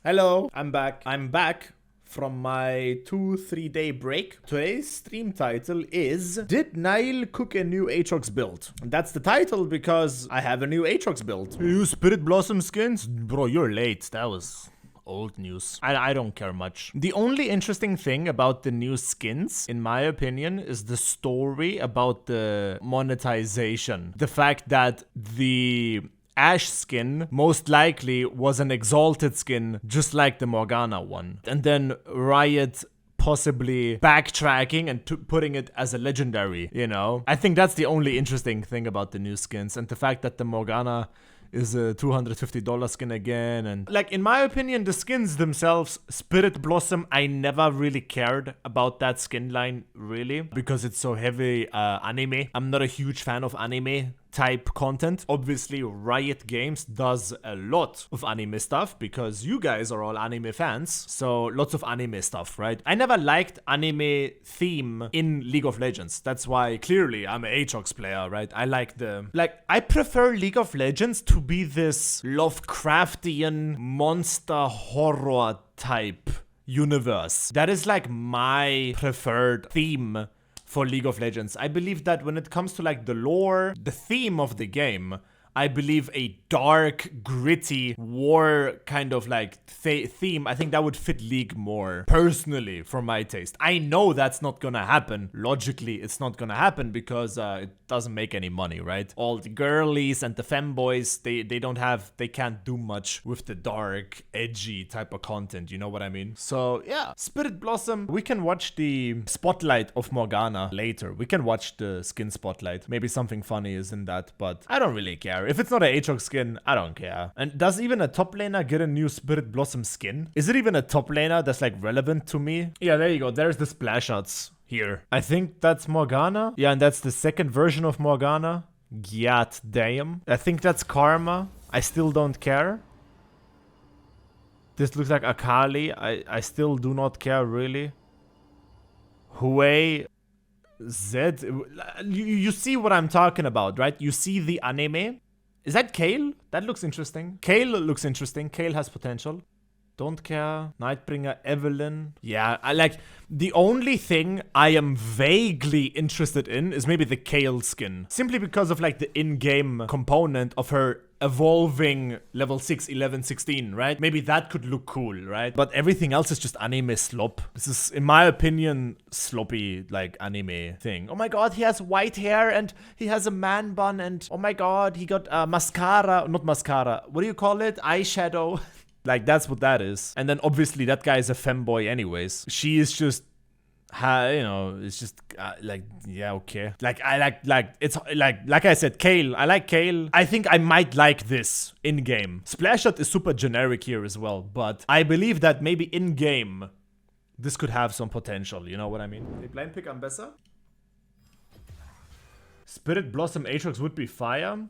Hello, I'm back. I'm back from my 2-3 day break. Today's stream title is Did Nile cook a new Aatrox build? And that's the title because I have a new Aatrox build. You Spirit Blossom skins? Bro, you're late. That was old news. I don't care much. The only interesting thing about the new skins, in my opinion, is the story about the monetization. The fact that the Ash skin most likely was an exalted skin just like the Morgana one. And then Riot possibly backtracking and putting it as a legendary, you know? I think that's the only interesting thing about the new skins, and the fact that the Morgana is a $250 skin again. And like, in my opinion, the skins themselves, Spirit Blossom, I never really cared about that skin line, really, because it's so heavy anime. I'm not a huge fan of anime type content. Obviously, Riot Games does a lot of anime stuff because you guys are all anime fans, so lots of anime stuff, right? I never liked anime theme in League of Legends. That's why clearly I'm an Aatrox player, right? I prefer League of Legends to be this Lovecraftian monster horror type universe. That is like my preferred theme for League of Legends. I believe that when it comes to like the lore, the theme of the game, I believe a dark, gritty war kind of like theme, I think that would fit League more, personally, for my taste. I know that's not gonna happen. Logically, it's not gonna happen because it doesn't make any money, right? All the girlies and the femboys, they can't do much with the dark, edgy type of content, you know what I mean? So yeah, Spirit Blossom, we can watch the spotlight of Morgana later. We can watch the skin spotlight. Maybe something funny is in that, but I don't really care. If it's not an Aatrox skin, I don't care. And does even a top laner get a new Spirit Blossom skin? Is it even a top laner that's like relevant to me? Yeah, there you go. There's the splash shots here. I think that's Morgana. Yeah, and that's the second version of Morgana. God damn. I think that's Karma. I still don't care. This looks like Akali. I still do not care, really. Huey Zed. You see what I'm talking about, right? You see the anime. Is that Kale? That looks interesting. Kale looks interesting. Kale has potential. Don't care. Nightbringer, Evelyn. Yeah, I like... The only thing I am vaguely interested in is maybe the Kale skin. Simply because of like the in-game component of her evolving level 6, 11, 16, right? Maybe that could look cool, right? But everything else is just anime slop. This is, in my opinion, sloppy, like, anime thing. Oh my god, he has white hair and he has a man bun and oh my god, he got mascara. Not mascara. What do you call it? Eyeshadow. Like, that's what that is. And then obviously that guy is a femboy anyways. She is just, you know, it's just like, yeah, okay. Like, it's like I said, Kale. I like Kale. I think I might like this in-game. Splash Shot is super generic here as well, but I believe that maybe in-game this could have some potential, you know what I mean? The blind pick Ambessa? Spirit Blossom Aatrox would be fire.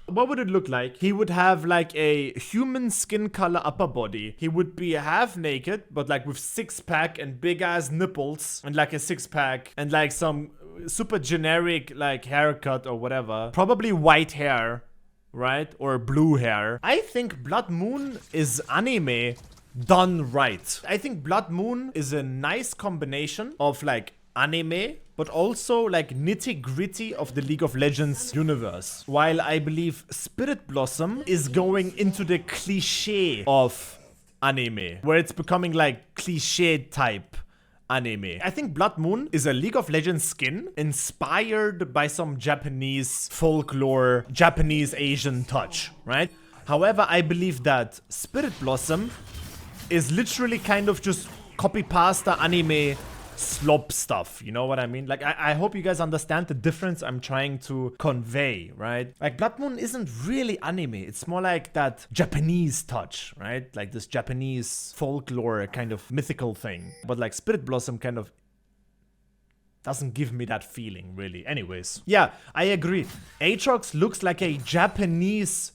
What would it look like? He would have like a human skin color upper body. He would be half naked, but like with six-pack and big ass nipples and like a six-pack and like some super generic like haircut or whatever. Probably white hair, right? Or blue hair. I think Blood Moon is anime done right. I think Blood Moon is a nice combination of like anime, but also like nitty-gritty of the League of Legends universe. While I believe Spirit Blossom is going into the cliche of anime, where it's becoming like cliche type anime. I think Blood Moon is a League of Legends skin inspired by some Japanese folklore, Japanese Asian touch, right? However, I believe that Spirit Blossom is literally kind of just copy-pasta anime slop stuff, you know what I mean? Like, I hope you guys understand the difference I'm trying to convey, right? Like, Blood Moon isn't really anime. It's more like that Japanese touch, right? Like this Japanese folklore kind of mythical thing. But like Spirit Blossom kind of doesn't give me that feeling, really. Anyways, yeah, I agree. Aatrox looks like a Japanese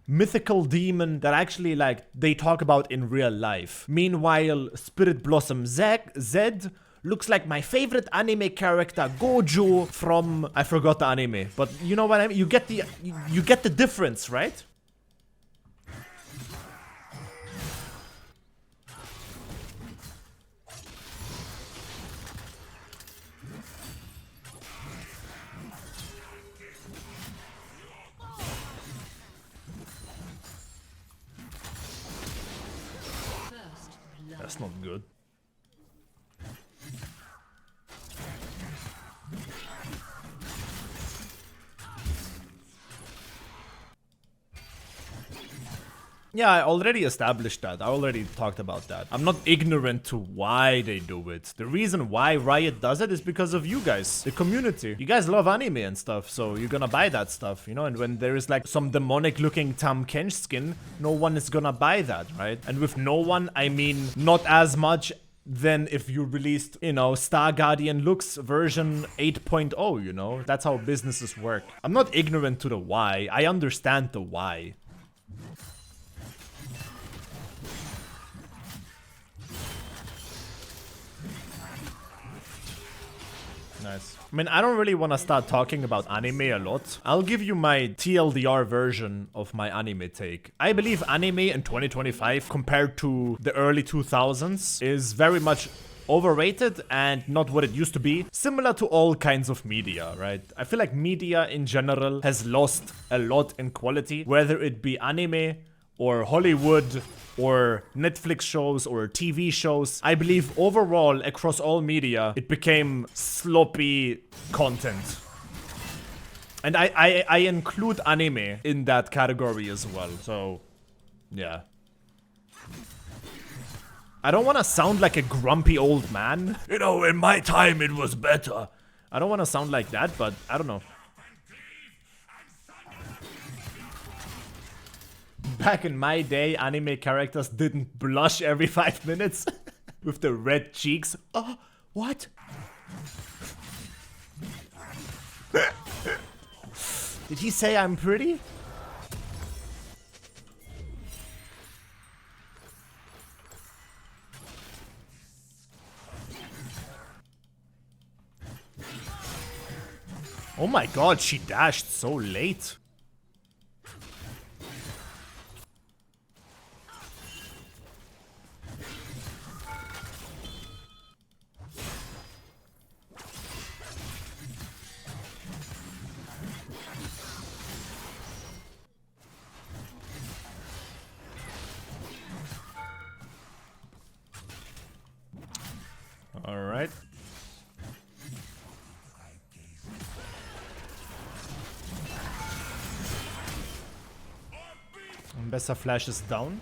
mythical demon that actually like they talk about in real life. Meanwhile, Spirit Blossom Zed looks like my favorite anime character, Gojo, from... I forgot the anime, but you know what I mean? You get the difference, right? That's not good. Yeah, I already established that. I already talked about that. I'm not ignorant to why they do it. The reason why Riot does it is because of you guys, the community. You guys love anime and stuff, so you're gonna buy that stuff, you know? And when there is like some demonic looking Tam Kench skin, no one is gonna buy that, right? And with no one, I mean not as much than if you released, you know, Star Guardian Lux version 8.0, you know? That's how businesses work. I'm not ignorant to the why. I understand the why. Nice. I mean, I don't really want to start talking about anime a lot. I'll give you my TLDR version of my anime take. I believe anime in 2025 compared to the early 2000s is very much overrated and not what it used to be. Similar to all kinds of media, right? I feel like media in general has lost a lot in quality, whether it be anime or Hollywood or Netflix shows or TV shows. I believe overall, across all media, it became sloppy content. And I include anime in that category as well, so yeah. I don't want to sound like a grumpy old man. You know, in my time it was better. I don't want to sound like that, but I don't know. Back in my day, anime characters didn't blush every 5 minutes with the red cheeks. Oh, what? Did he say I'm pretty? Oh my god, she dashed so late. All right. Besser flash is down.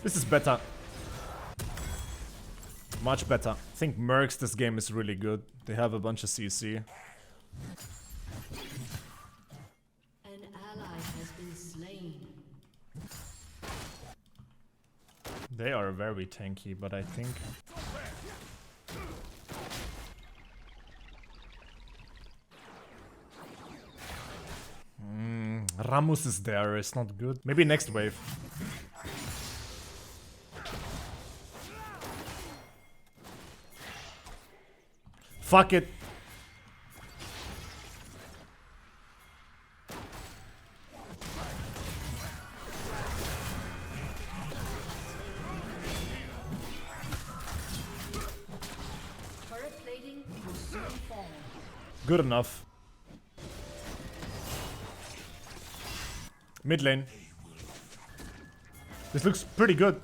This is better. Much better. I think Mercs this game is really good. They have a bunch of CC. An ally has been slain. They are very tanky, but I think... Ramus is there, it's not good. Maybe next wave. Fuck it. Turret plating will soon fall. Good enough. Mid lane. This looks pretty good.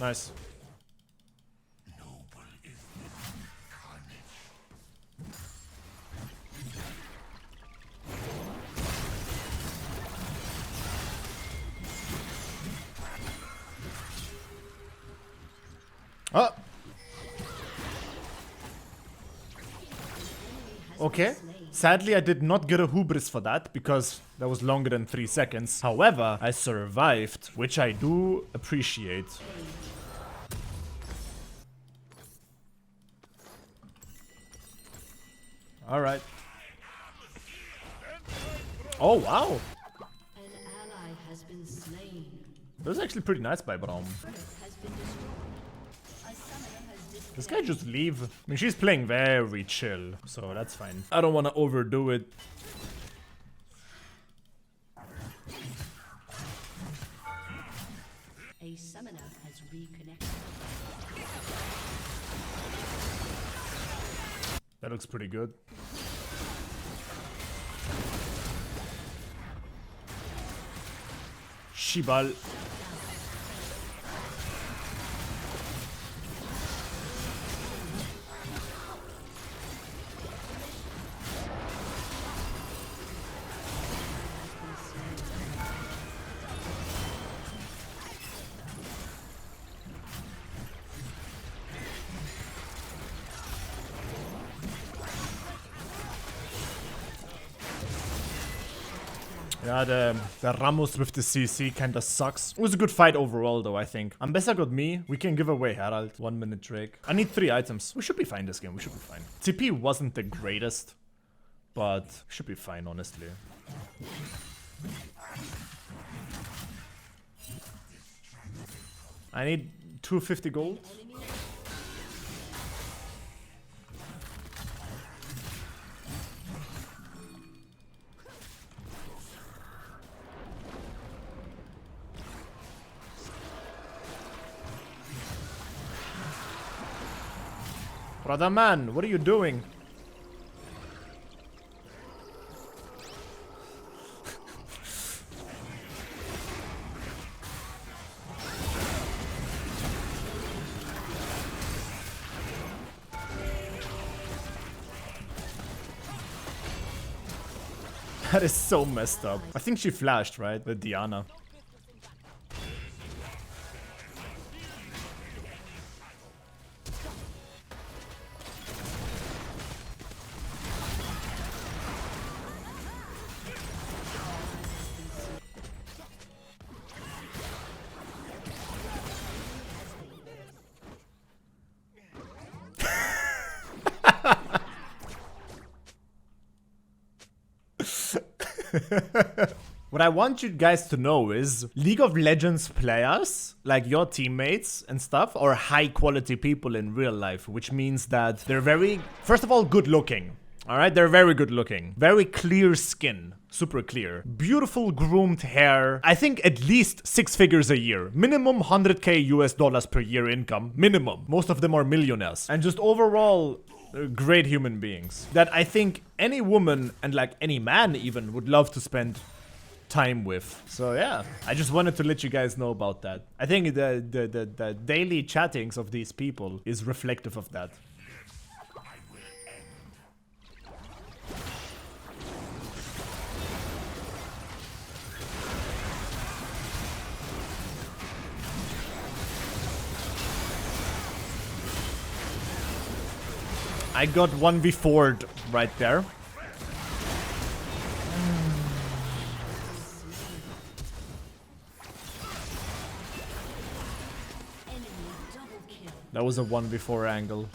Nice. Oh. Okay. Sadly, I did not get a hubris for that because that was longer than 3 seconds. However, I survived, which I do appreciate. All right. Oh, wow. An ally has been slain. That was actually pretty nice by Braum. This guy just leave. I mean, she's playing very chill, so that's fine. I don't want to overdo it. A summoner has reconnected. That looks pretty good. Shibal. Yeah, the Ramos with the CC kinda sucks. It was a good fight overall though, I think. Ambessa got me. We can give away Herald. 1 minute Drake. I need 3 items. We should be fine this game. We should be fine. TP wasn't the greatest, but should be fine, honestly. I need 250 gold. Brother man, what are you doing? That is so messed up. I think she flashed, right? With Diana. What I want you guys to know is League of Legends players, like your teammates and stuff, are high quality people in real life, which means that they're very, first of all, good looking. All right, they're very good looking. Very clear skin. Super clear. Beautiful groomed hair. I think at least 6 figures a year. Minimum 100k US dollars per year income. Minimum. Most of them are millionaires. And just overall, great human beings. That I think any woman and like any man even would love to spend time with. So yeah, I just wanted to let you guys know about that. I think the daily chattings of these people is reflective of that. I got 1v4'd right there. That was a 1v4 angle.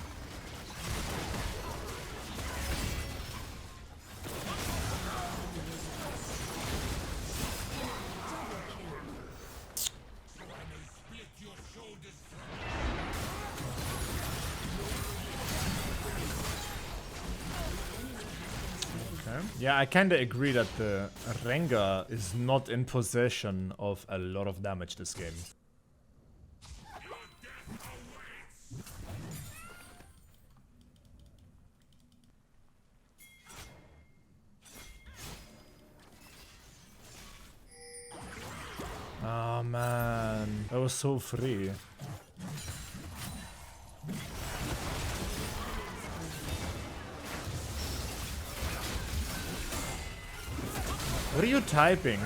Yeah, I kinda agree that the Rengar is not in possession of a lot of damage this game. Oh man, that was so free. What are you typing?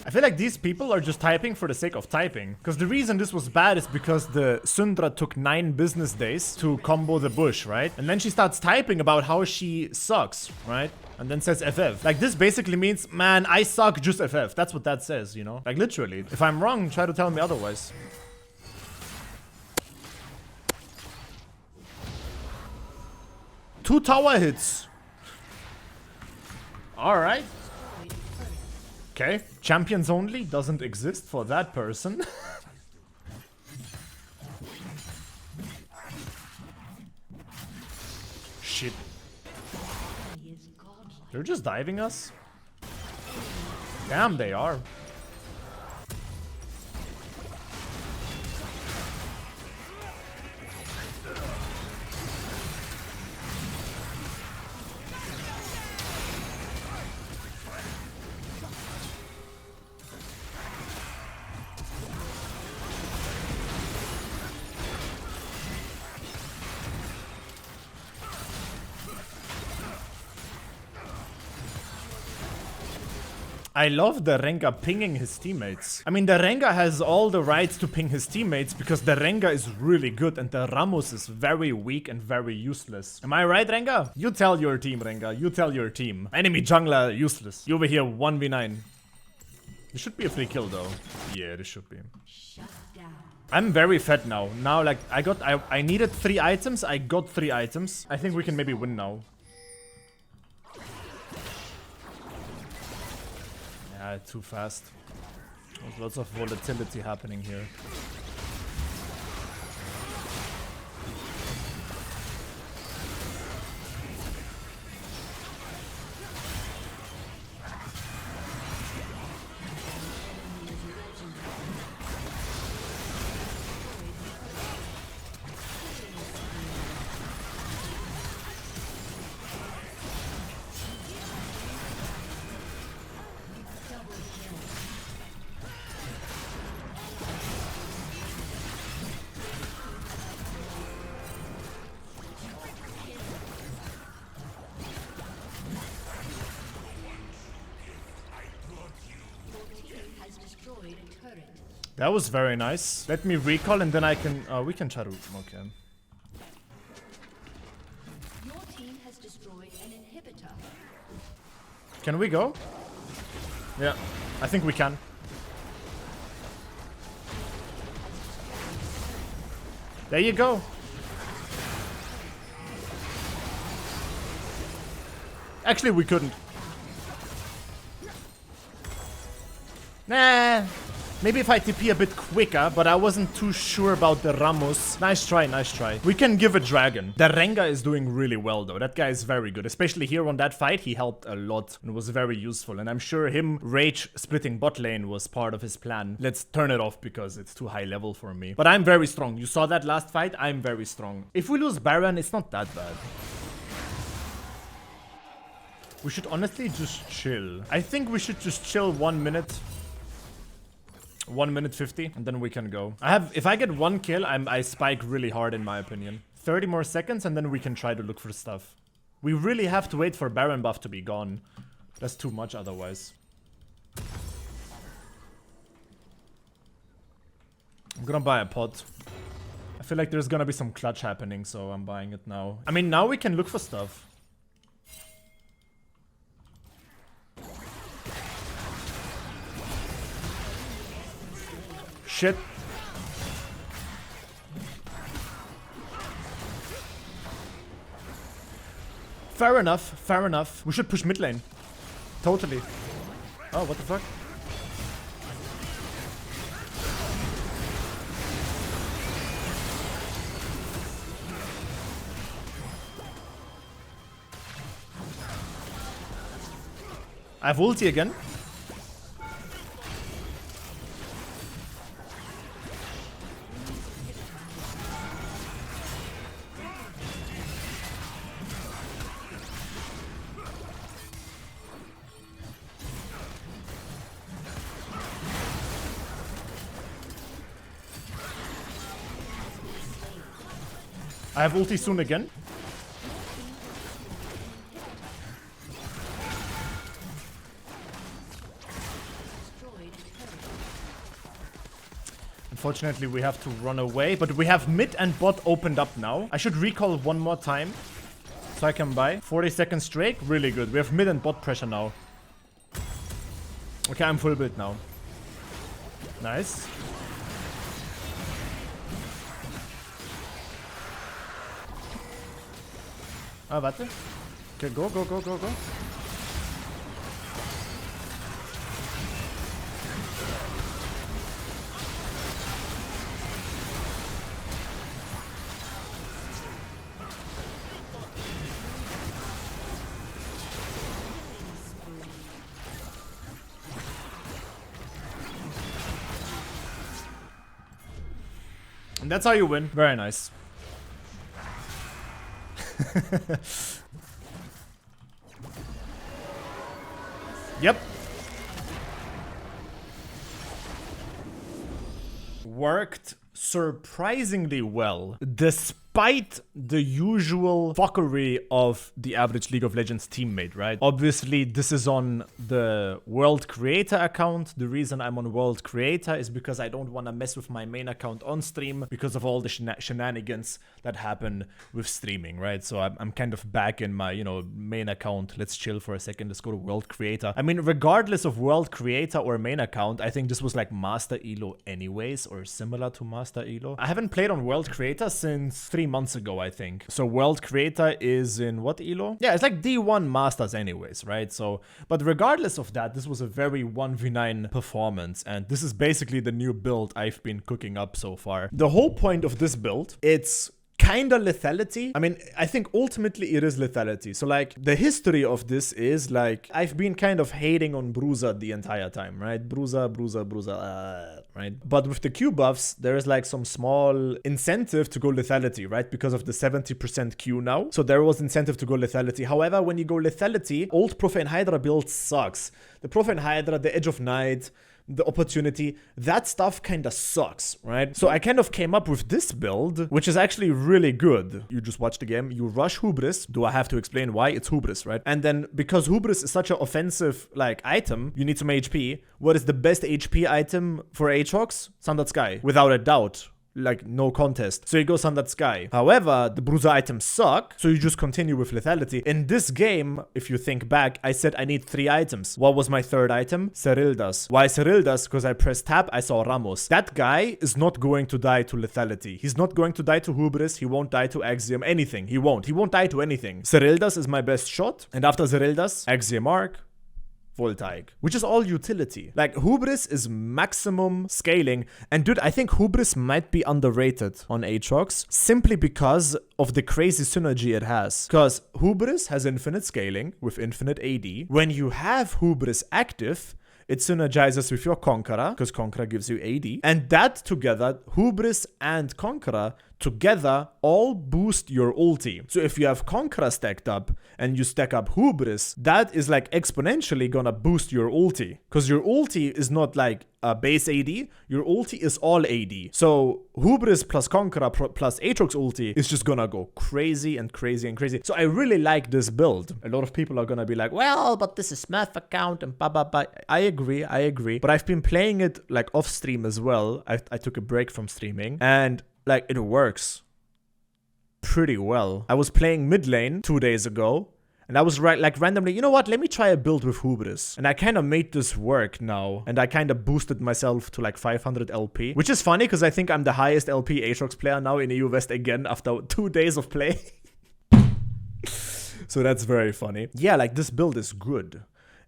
I feel like these people are just typing for the sake of typing. Because the reason this was bad is because the Syndra took 9 business days to combo the bush, right? And then she starts typing about how she sucks, right? And then says FF. Like, this basically means, man, I suck, just FF. That's what that says, you know? Like, literally. If I'm wrong, try to tell me otherwise. Two tower hits. Alright. Okay. Champions only doesn't exist for that person. Shit. They're just diving us? Damn, they are. I love the Rengar pinging his teammates. I mean, the Rengar has all the rights to ping his teammates because the Rengar is really good and the Ramos is very weak and very useless. Am I right, Rengar? You tell your team, Rengar. You tell your team. Enemy jungler, useless. You over here, 1v9. This should be a free kill, though. Yeah, this should be. I'm very fed now. Now, like, I needed 3 items. I got 3 items. I think we can maybe win now. Yeah, too fast. There's lots of volatility happening here. That was very nice. Let me recall and then I can... we can try to... Okay. Your team has destroyed an inhibitor. Can we go? Yeah, I think we can. There you go. Actually, we couldn't. Nah. Maybe if I TP a bit quicker, but I wasn't too sure about the Ramos. Nice try, nice try. We can give a dragon. The Rengar is doing really well though. That guy is very good. Especially here on that fight, he helped a lot and was very useful. And I'm sure him rage splitting bot lane was part of his plan. Let's turn it off because it's too high level for me. But I'm very strong. You saw that last fight? I'm very strong. If we lose Baron, it's not that bad. We should honestly just chill. I think we should just chill 1 minute. 1 minute 50 and then we can go. If I get 1 kill, I spike really hard in my opinion. 30 more seconds and then we can try to look for stuff. We really have to wait for Baron buff to be gone. That's too much otherwise. I'm gonna buy a pot. I feel like there's gonna be some clutch happening, so I'm buying it now. I mean, now we can look for stuff. Shit. Fair enough, fair enough. We should push mid lane. Totally. Oh, what the fuck? I have ulti again. I have ulti soon again. Unfortunately, we have to run away, but we have mid and bot opened up now. I should recall 1 more time so I can buy. 40 seconds straight, really good. We have mid and bot pressure now. Okay, I'm full build now. Nice. Ah, warte. Okay, go, go, go, go, go. And that's how you win. Very nice. Yep. Worked surprisingly well, despite the usual fuckery of the average League of Legends teammate, right? Obviously, this is on the World Creator account. The reason I'm on World Creator is because I don't want to mess with my main account on stream because of all the shenanigans that happen with streaming, right? So I'm kind of back in my, you know, main account. Let's chill for a second. Let's go to World Creator. I mean, regardless of World Creator or main account, I think this was like Master Elo anyways, or similar to Master Elo. I haven't played on World Creator since 3 months ago, I think. So World Creator is in what Elo? Yeah, it's like D1 Masters anyways, right? So, but regardless of that, this was a very 1v9 performance, and this is basically the new build I've been cooking up so far. The whole point of this build, it's kinda lethality. I mean, I think ultimately it is lethality. So like the history of this is like I've been kind of hating on Bruiser the entire time, right? Bruiser, right? But with the Q buffs, there is like some small incentive to go lethality, right? Because of the 70% Q now. So there was incentive to go lethality. However, when you go lethality, old Profane Hydra build sucks. The Profane Hydra, the Edge of Night, the opportunity, that stuff kind of sucks, right? So I kind of came up with this build, which is actually really good. You just watch the game, you rush Hubris. Do I have to explain why? It's Hubris, right? And then because Hubris is such an offensive like item, you need some HP. What is the best HP item for Aatrox? Sundered Sky, without a doubt. Like, no contest. So you go Sundered Sky. However, the Bruiser items suck, so you just continue with lethality. In this game, if you think back, I said I need 3 items. What was my 3rd item? Serylda's. Why Serylda's? Because I pressed tab, I saw Ramos. That guy is not going to die to lethality. He's not going to die to Hubris, he won't die to Axiom, anything. He won't die to anything. Serylda's is my best shot, and after Serylda's, Axiom Arc, Voltaic, which is all utility. Like, Hubris is maximum scaling, and dude, I think Hubris might be underrated on Aatrox simply because of the crazy synergy it has. Because Hubris has infinite scaling with infinite AD. When you have Hubris active, it synergizes with your Conqueror, because Conqueror gives you AD. And that together, Hubris and Conqueror together all boost your ulti. So if you have Conqueror stacked up and you stack up Hubris, that is like exponentially gonna boost your ulti. Because your ulti is not like a base AD, your ulti is all AD. So Hubris plus Conqueror plus Aatrox ulti is just gonna go crazy and crazy and crazy. So I really like this build. A lot of people are gonna be like, well, but this is Smurf account and blah, blah, blah. I agree. But I've been playing it like off stream as well. I took a break from streaming and like, it works pretty well. I was playing mid lane 2 days ago, and I was like randomly, you know what, let me try a build with Hubris. And I kind of made this work now, and I kind of boosted myself to like 500 LP, which is funny because I think I'm the highest LP Aatrox player now in EU West again after 2 days of play. So that's very funny. Yeah, like this build is good.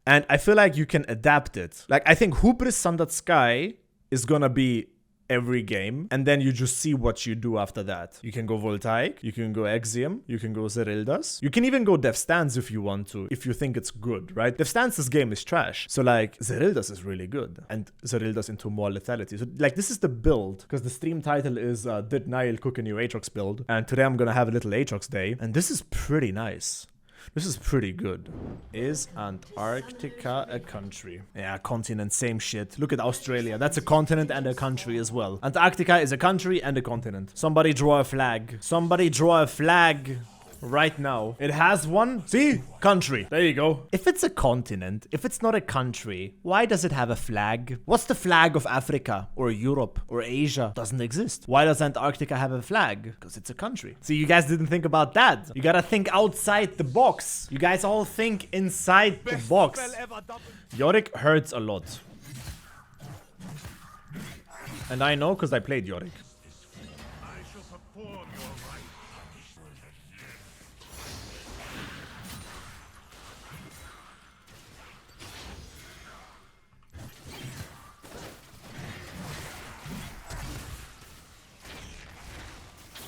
And I feel like you can adapt it. Like, I think Hubris Sundered Sky is gonna be every game, and then you just see what you do after that. You can go Voltaic, you can go Axiom, you can go Serylda's, you can even go Death Stance if you want to, if you think it's good, right? Death Stance's game is trash, so like Serylda's is really good, and Serylda's into more lethality. So like this is the build, because the stream title is Did Niall Cook a New Aatrox Build, and today I'm gonna have a little Aatrox day, and this is pretty nice. This is pretty good. Is Antarctica a country? Yeah, continent, same shit. Look at Australia. That's a continent and a country as well. Antarctica is a country and a continent. Somebody draw a flag. Somebody draw a flag right now. It has one. See? Country. There you go. If it's a continent, if it's not a country, why does it have a flag? What's the flag of Africa or Europe or Asia? Doesn't exist. Why does Antarctica have a flag? Because it's a country. See, you guys didn't think about that. You gotta think outside the box. You guys all think inside the box. Yorick hurts a lot. And I know because I played Yorick.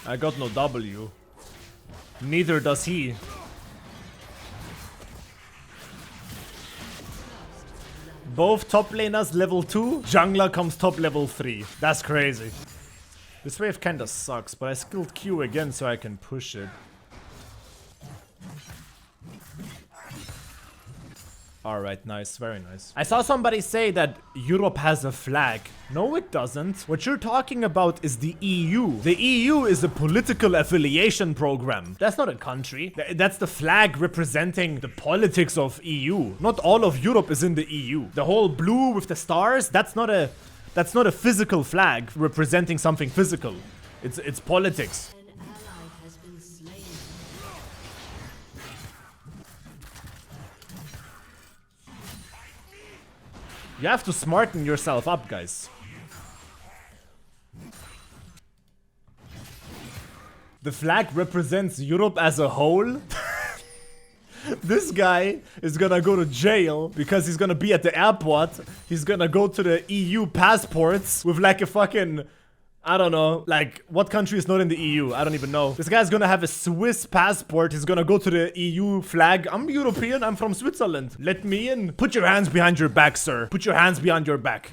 I got no W. Neither does he. Both top laners level 2, jungler comes top level 3. That's crazy. This wave kinda sucks, but I skilled Q again so I can push it. Alright, nice, very nice. I saw somebody say that Europe has a flag. No, it doesn't. What you're talking about is the EU. The EU is a political affiliation program. That's not a country. That's the flag representing the politics of EU. Not all of Europe is in the EU. The whole blue with the stars, that's not a physical flag representing something physical. It's politics. An ally has been slain. You have to smarten yourself up, guys. The flag represents Europe as a whole. This guy is gonna go to jail because he's gonna be at the airport. He's gonna go to the EU passports with like a fucking... I don't know, like, what country is not in the EU? I don't even know. This guy's gonna have a Swiss passport. He's gonna go to the EU flag. I'm European, I'm from Switzerland. Let me in. Put your hands behind your back, sir. Put your hands behind your back.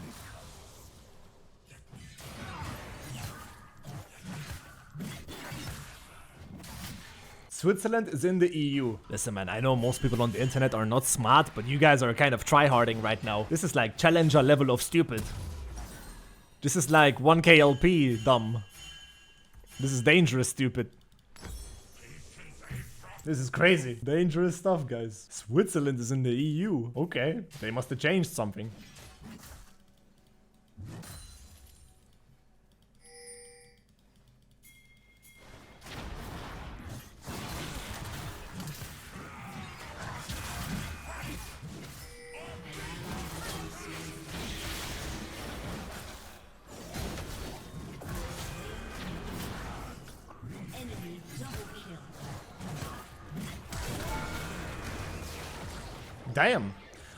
Switzerland is in the EU. Listen, man, I know most people on the internet are not smart, but you guys are kind of tryharding right now. This is like challenger level of stupid. This is like 1k LP dumb. This is dangerous stupid. This is crazy. Dangerous stuff, guys. Switzerland is in the EU. Okay, they must have changed something. Enemy double kill. Damn.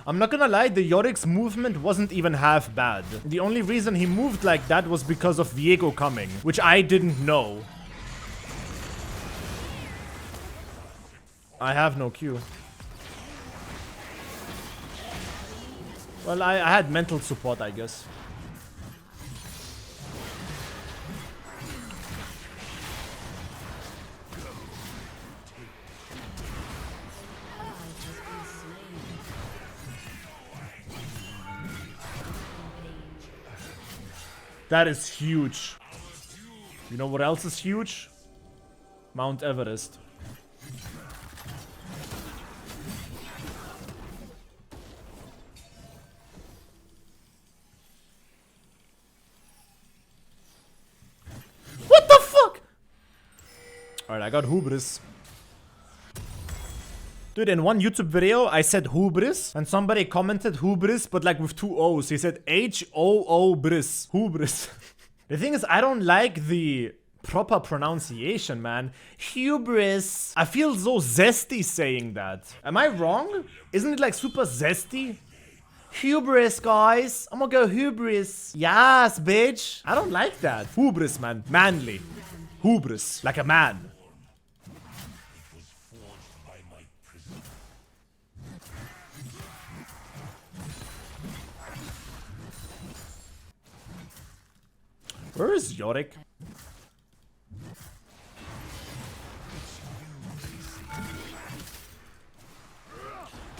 I'm not gonna lie, the Yorick's movement wasn't even half bad. The only reason he moved like that was because of Viego coming, which I didn't know. I have no Q. Well, I had mental support, I guess. That is huge. You know what else is huge? Mount Everest. What the fuck? Alright, I got hubris. Dude, in one YouTube video, I said hubris, and somebody commented hubris, but like with two O's. He said H-O-O-bris. Hubris. The thing is, I don't like the proper pronunciation, man. Hubris. I feel so zesty saying that. Am I wrong? Isn't it like super zesty? Hubris, guys. I'm gonna go hubris. Yes, bitch. I don't like that. Hubris, man. Manly. Hubris. Like a man. Where is Yorick?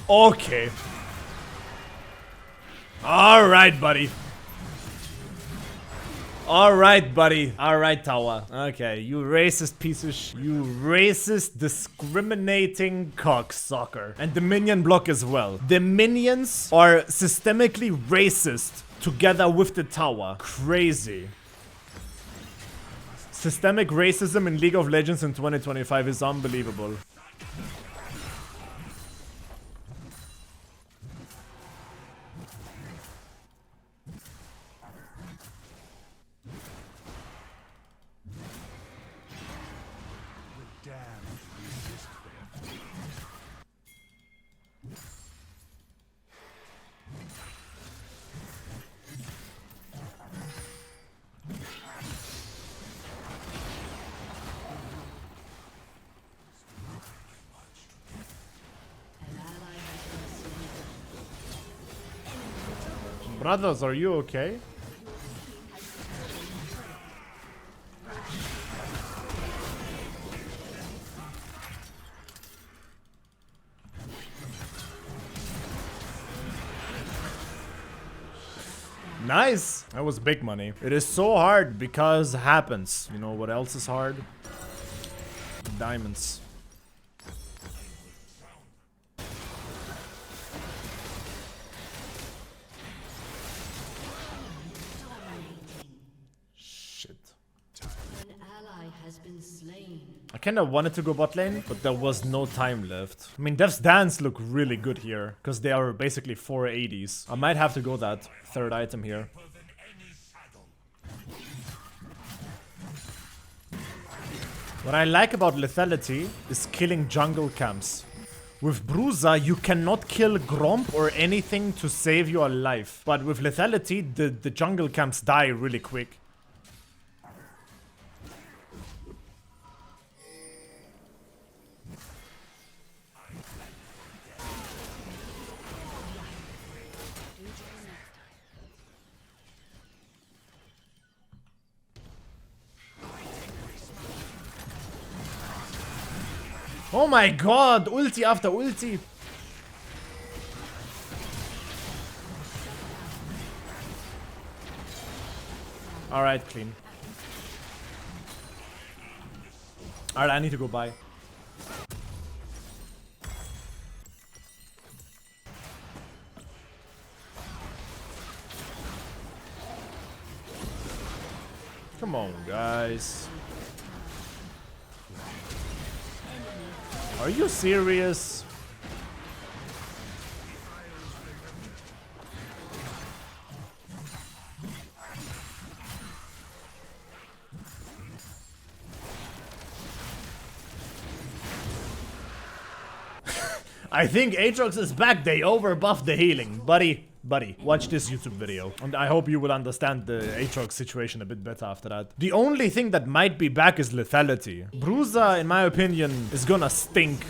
Okay. Alright, buddy. Alright, buddy. Alright, Tower. Okay, you racist piece of you racist, discriminating cocksucker. And the minion block as well. The minions are systemically racist together with the tower. Crazy. Systemic racism in League of Legends in 2025 is unbelievable. Brothers, are you okay? Nice. That was big money. It is so hard because it happens. You know what else is hard? Diamonds. Shit. An ally has been slain. I kinda wanted to go bot lane, but there was no time left. I mean, Dev's Dance look really good here, because they are basically 480s. I might have to go that third item here. What I like about lethality is killing jungle camps. With Bruiser, you cannot kill Gromp or anything to save your life. But with lethality, the jungle camps die really quick. Oh my god, ulti after ulti. Alright, clean. Alright, I need to go buy. Come on, guys. Are you serious? I think Aatrox is back. They overbuffed the healing. Buddy, watch this YouTube video. And I hope you will understand the Aatrox situation a bit better after that. The only thing that might be back is lethality. Bruiser, in my opinion, is gonna stink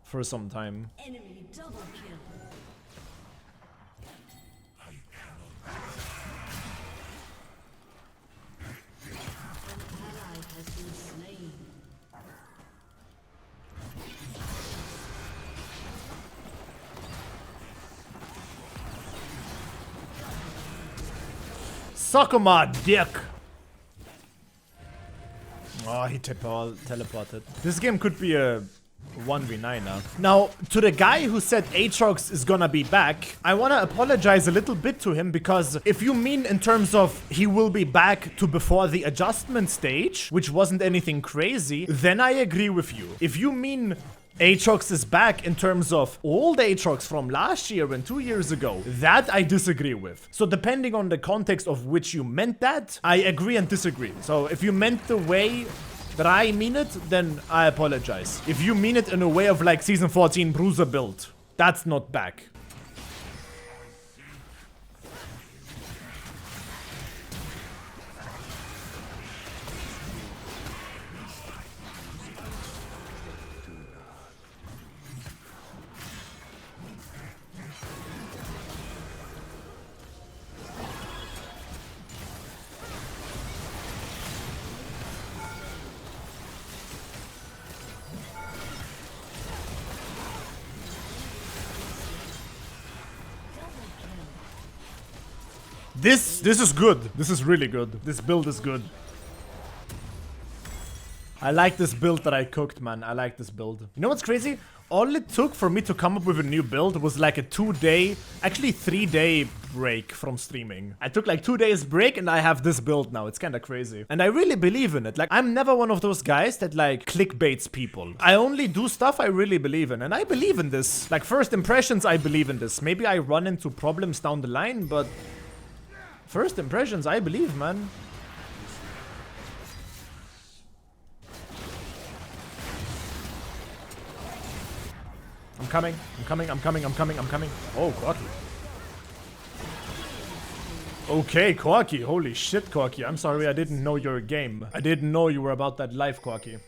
for some time. Enemy double kill. An ally has been slain. Suck my dick! Oh, he teleported. This game could be a 1v9 now. Now, to the guy who said Aatrox is gonna be back, I wanna apologize a little bit to him, because if you mean in terms of he will be back to before the adjustment stage, which wasn't anything crazy, then I agree with you. If you mean Aatrox is back in terms of old Aatrox from last year and 2 years ago, that I disagree with. So depending on the context of which you meant that, I agree and disagree. So if you meant the way that I mean it, then I apologize. If you mean it in a way of like season 14 Bruiser build, that's not back. This is good. This is really good. This build is good. I like this build that I cooked, man. I like this build. You know what's crazy? All it took for me to come up with a new build was like a 2-day, actually 3-day break from streaming. I took like 2 days break and I have this build now. It's kind of crazy. And I really believe in it. Like, I'm never one of those guys that like clickbaits people. I only do stuff I really believe in. And I believe in this. Like, first impressions, I believe in this. Maybe I run into problems down the line, but first impressions, I believe, man. I'm coming. Oh, Corky. Okay, Corky. Holy shit, Corky. I'm sorry, I didn't know your game. I didn't know you were about that life, Corky.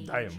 Damn.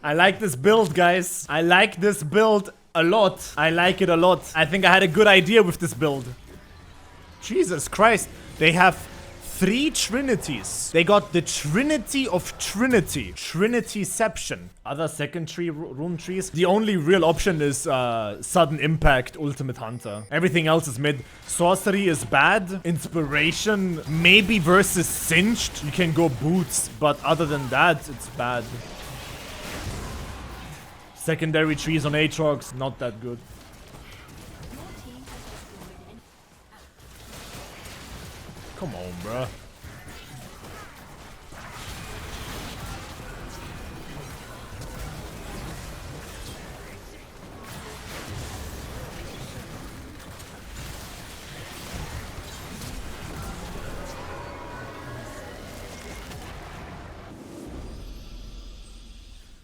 I like this build, guys. I like this build a lot. I like it a lot. I think I had a good idea with this build. Jesus Christ. They have 3 trinities. They got the Trinity of Trinity. Trinityception. Other secondary rune trees. The only real option is Sudden Impact, Ultimate Hunter. Everything else is mid. Sorcery is bad. Inspiration, maybe versus Singed. You can go Boots, but other than that, it's bad. Secondary trees on Aatrox, not that good. Come on, bruh.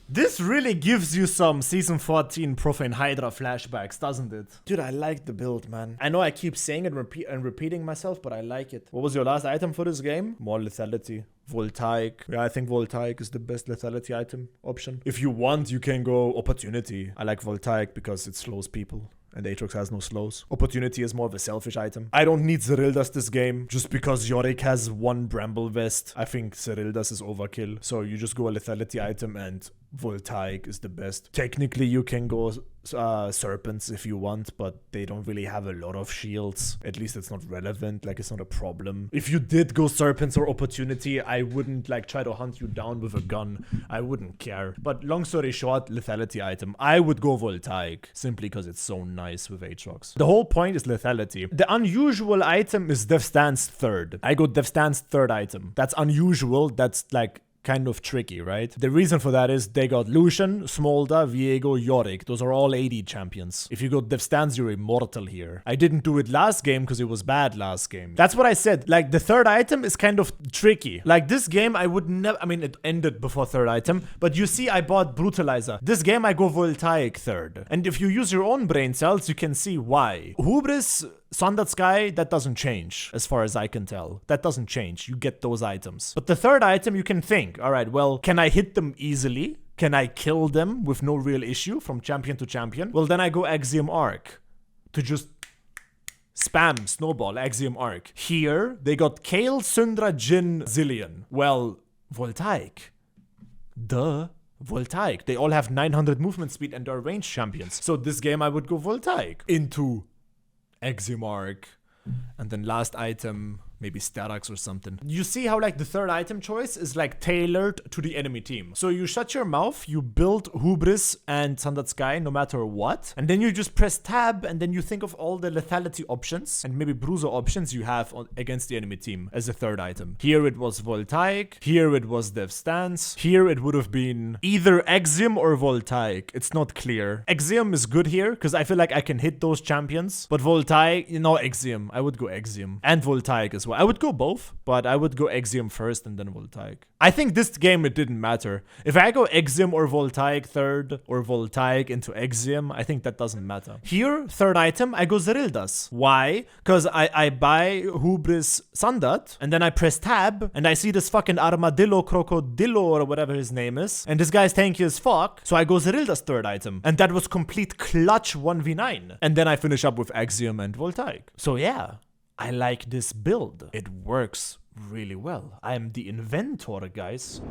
This really gives you some Season 14 Profane Hydra flashbacks, doesn't it? Dude, I like the build, man. I know I keep saying it and repeating myself, but I like it. What was your last item for this game? More lethality. Voltaic. Yeah, I think Voltaic is the best lethality item option. If you want, you can go Opportunity. I like Voltaic because it slows people. And Aatrox has no slows. Opportunity is more of a selfish item. I don't need Zerildas this game just because Yorick has 1 Bramble Vest. I think Zerildas is overkill. So you just go a lethality item and Voltaic is the best. Technically, you can go Serpents if you want, but they don't really have a lot of shields. At least it's not relevant, like it's not a problem. If you did go Serpents or Opportunity, I wouldn't like try to hunt you down with a gun. I wouldn't care. But long story short, lethality item. I would go Voltaic simply because it's so nice with Aatrox. The whole point is lethality. The unusual item is Death Stance 3rd. I go Death Stance 3rd item. That's unusual. That's like kind of tricky, right? The reason for that is they got Lucian, Smolder, Viego, Yorick. Those are all AD champions. If you go Death Stance, you're immortal here. I didn't do it last game because it was bad last game. That's what I said. Like, the 3rd item is kind of tricky. Like, this game, I would never... I mean, it ended before 3rd item. But you see, I bought Brutalizer. This game, I go Voltaic 3rd. And if you use your own brain cells, you can see why. Hubris... Sundat Sky, that doesn't change, as far as I can tell. That doesn't change. You get those items. But the 3rd item, you can think, all right, well, can I hit them easily? Can I kill them with no real issue from champion to champion? Well, then I go Axiom Arc to just spam, snowball, Axiom Arc. Here, they got Kale, Syndra, Jin, Zillion. Well, Voltaic. Duh. Voltaic. They all have 900 movement speed and are ranged champions. So this game, I would go Voltaic into Axiom Arc, and then last item, maybe Aatrox or something. You see how like the 3rd item choice is like tailored to the enemy team. So you shut your mouth, you build Hubris and Sundat Sky no matter what, and then you just press tab and then you think of all the lethality options and maybe bruiser options you have against the enemy team as a 3rd item. Here it was Voltaic, here it was Death Stance, here it would have been either Axiom or Voltaic. It's not clear. Axiom is good here because I feel like I can hit those champions, but Voltaic, you know, Axiom. I would go Axiom and Voltaic as well. I would go both, but I would go Axiom first and then Voltaic. I think this game, it didn't matter. If I go Axiom or Voltaic 3rd or Voltaic into Axiom, I think that doesn't matter. Here, 3rd item, I go Zerildas. Why? Because I buy Hubris Sundat and then I press tab and I see this fucking Armadillo Crocodillo or whatever his name is. And this guy's tanky as fuck. So I go Zerildas 3rd item. And that was complete clutch 1v9. And then I finish up with Axiom and Voltaic. So yeah. I like this build. It works really well. I am the inventor, guys.